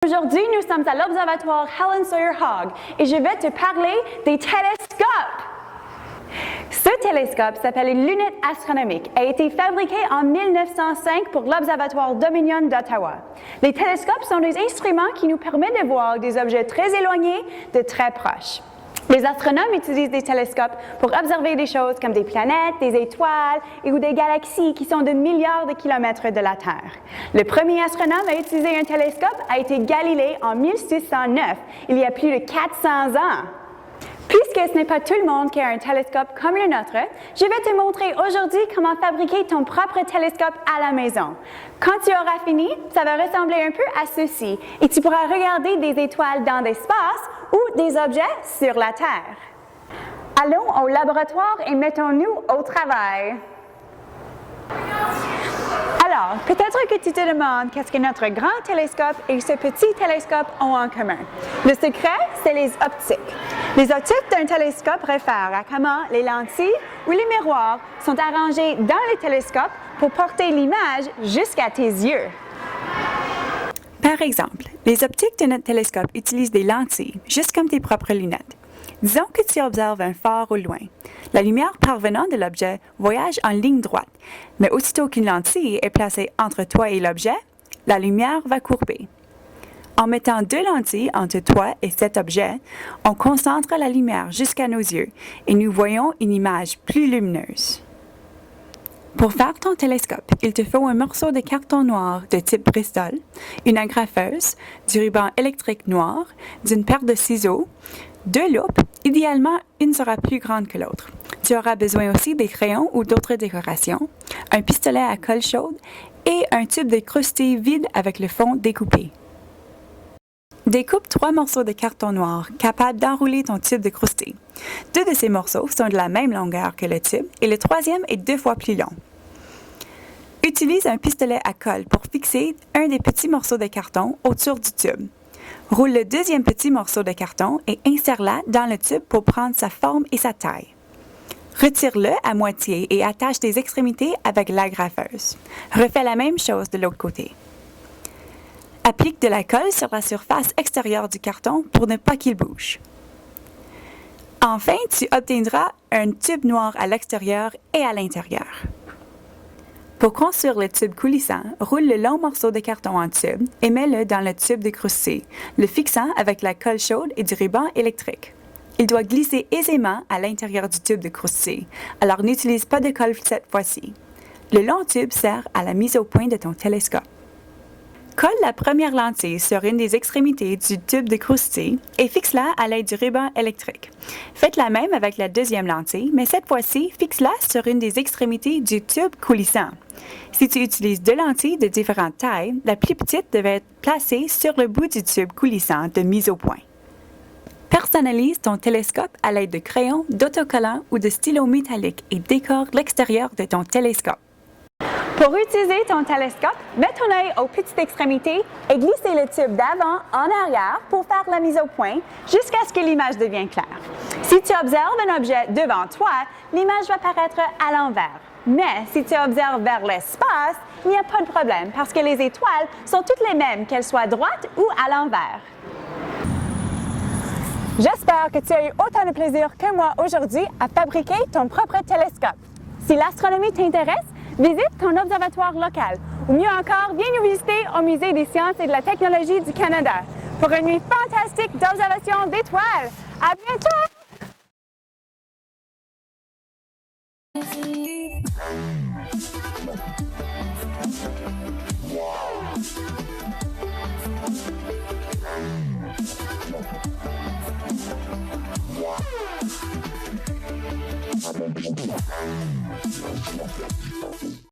Aujourd'hui, nous sommes à l'Observatoire Helen Sawyer Hogg et je vais te parler des télescopes. Ce télescope s'appelle une lunette astronomique et a été fabriqué en 1905 pour l'Observatoire Dominion d'Ottawa. Les télescopes sont des instruments qui nous permettent de voir des objets très éloignés de très proches. Les astronomes utilisent des télescopes pour observer des choses comme des planètes, des étoiles ou des galaxies qui sont de milliards de kilomètres de la Terre. Le premier astronome à utiliser un télescope a été Galilée en 1609, il y a plus de 400 ans. Puisque ce n'est pas tout le monde qui a un télescope comme le nôtre, je vais te montrer aujourd'hui comment fabriquer ton propre télescope à la maison. Quand tu auras fini, ça va ressembler un peu à ceci et tu pourras regarder des étoiles dans l'espace ou des objets sur la Terre. Allons au laboratoire et mettons-nous au travail. Alors, peut-être que tu te demandes qu'est-ce que notre grand télescope et ce petit télescope ont en commun. Le secret, c'est les optiques. Les optiques d'un télescope réfèrent à comment les lentilles ou les miroirs sont arrangés dans le télescope pour porter l'image jusqu'à tes yeux. Par exemple, les optiques de notre télescope utilisent des lentilles, juste comme tes propres lunettes. Disons que tu observes un phare au loin. La lumière parvenant de l'objet voyage en ligne droite, mais aussitôt qu'une lentille est placée entre toi et l'objet, la lumière va courber. En mettant deux lentilles entre toi et cet objet, on concentre la lumière jusqu'à nos yeux et nous voyons une image plus lumineuse. Pour faire ton télescope, il te faut un morceau de carton noir de type Bristol, une agrafeuse, du ruban électrique noir, d'une paire de ciseaux, deux loupes, idéalement une sera plus grande que l'autre. Tu auras besoin aussi des crayons ou d'autres décorations, un pistolet à colle chaude et un tube de croustille vide avec le fond découpé. Découpe 3 morceaux de carton noir capables d'enrouler ton tube de croustille. 2 de ces morceaux sont de la même longueur que le tube et le troisième est 2 fois plus long. Utilise un pistolet à colle pour fixer un des petits morceaux de carton autour du tube. Roule le deuxième petit morceau de carton et insère-la dans le tube pour prendre sa forme et sa taille. Retire-le à moitié et attache tes extrémités avec l'agrafeuse. Refais la même chose de l'autre côté. Applique de la colle sur la surface extérieure du carton pour ne pas qu'il bouge. Enfin, tu obtiendras un tube noir à l'extérieur et à l'intérieur. Pour construire le tube coulissant, roule le long morceau de carton en tube et mets-le dans le tube de croustille, le fixant avec la colle chaude et du ruban électrique. Il doit glisser aisément à l'intérieur du tube de croustille, alors n'utilise pas de colle cette fois-ci. Le long tube sert à la mise au point de ton télescope. Colle la première lentille sur une des extrémités du tube de croustille et fixe-la à l'aide du ruban électrique. Faites la même avec la deuxième lentille, mais cette fois-ci, fixe-la sur une des extrémités du tube coulissant. Si tu utilises 2 lentilles de différentes tailles, la plus petite devait être placée sur le bout du tube coulissant de mise au point. Personnalise ton télescope à l'aide de crayons, d'autocollants ou de stylos métalliques et décore l'extérieur de ton télescope. Pour utiliser ton télescope, mets ton œil aux petites extrémités et glissez le tube d'avant en arrière pour faire la mise au point jusqu'à ce que l'image devienne claire. Si tu observes un objet devant toi, l'image va paraître à l'envers. Mais si tu observes vers l'espace, il n'y a pas de problème parce que les étoiles sont toutes les mêmes, qu'elles soient droites ou à l'envers. J'espère que tu as eu autant de plaisir que moi aujourd'hui à fabriquer ton propre télescope. Si l'astronomie t'intéresse, visite ton observatoire local. Ou mieux encore, viens nous visiter au Musée des sciences et de la technologie du Canada pour une nuit fantastique d'observation d'étoiles. À bientôt!